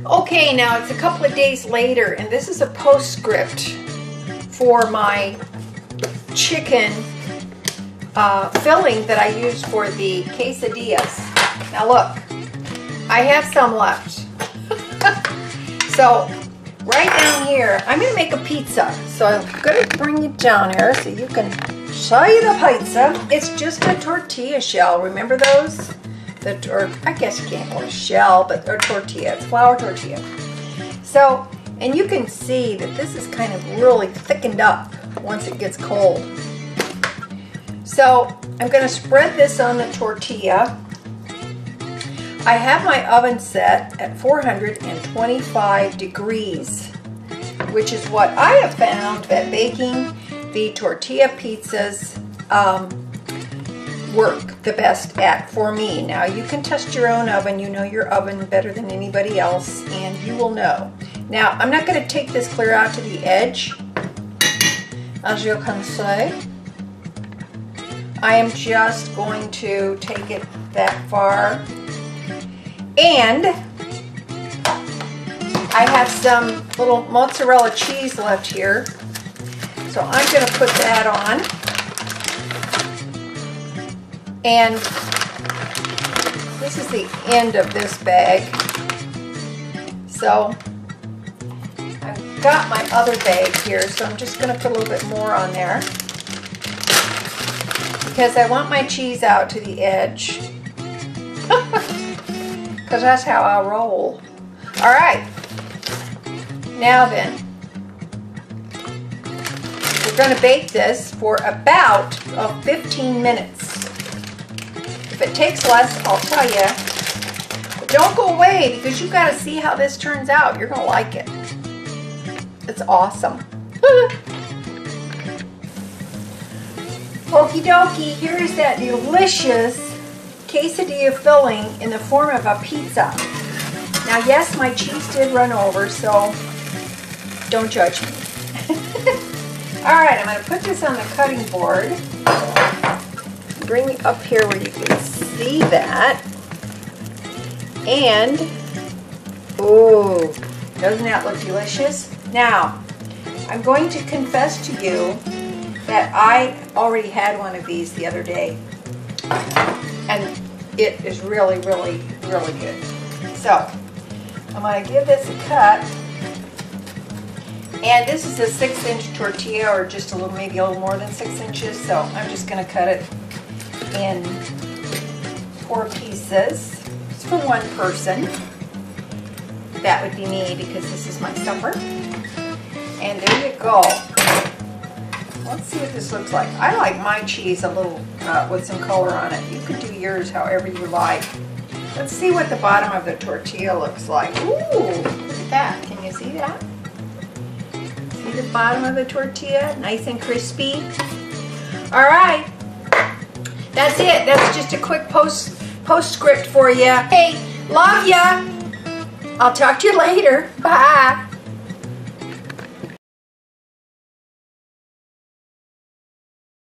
Okay, now it's a couple of days later, and this is a postscript for my chicken filling that I use for the quesadillas. Now look, I have some left. So right down here, I'm gonna make a pizza. So I'm gonna bring it down here so you can see the pizza. It's just a tortilla shell. Remember those? Or I guess you can't call it a shell, but they're tortilla. It's flour tortilla. So, and you can see that this is kind of really thickened up once it gets cold. So I'm going to spread this on the tortilla. I have my oven set at 425 degrees, which is what I have found that baking the tortilla pizzas work the best at for me. Now you can test your own oven. You know your oven better than anybody else, and you will know. Now I'm not going to take this clear out to the edge, as you can see. I am just going to take it that far, and I have some little mozzarella cheese left here, so I'm going to put that on. And this is the end of this bag. So I've got my other bag here, so I'm just going to put a little bit more on there because I want my cheese out to the edge. Because that's how I roll. All right. Now then, we're going to bake this for about 15 minutes. If it takes less, I'll tell you. But don't go away because you've got to see how this turns out. You're going to like it. It's awesome. Okie dokie, here is that delicious quesadilla filling in the form of a pizza. Now yes, my cheese did run over, so don't judge me. Alright, I'm going to put this on the cutting board. Bring it up here where you can see that. And, ooh, doesn't that look delicious? Now, I'm going to confess to you that I already had one of these the other day. And it is really, really, really good. So, I'm going to give this a cut. And this is a 6-inch tortilla, or just a little, maybe a little more than 6 inches. So I'm just going to cut it in 4 pieces. It's for one person. That would be me because this is my supper. And there you go. Let's see what this looks like. I like my cheese a little with some color on it. You can do yours however you like. Let's see what the bottom of the tortilla looks like. Ooh, look at that. Can you see that? See the bottom of the tortilla? Nice and crispy. All right. That's it. That's just a quick postscript for you. Hey, love ya. I'll talk to you later. Bye.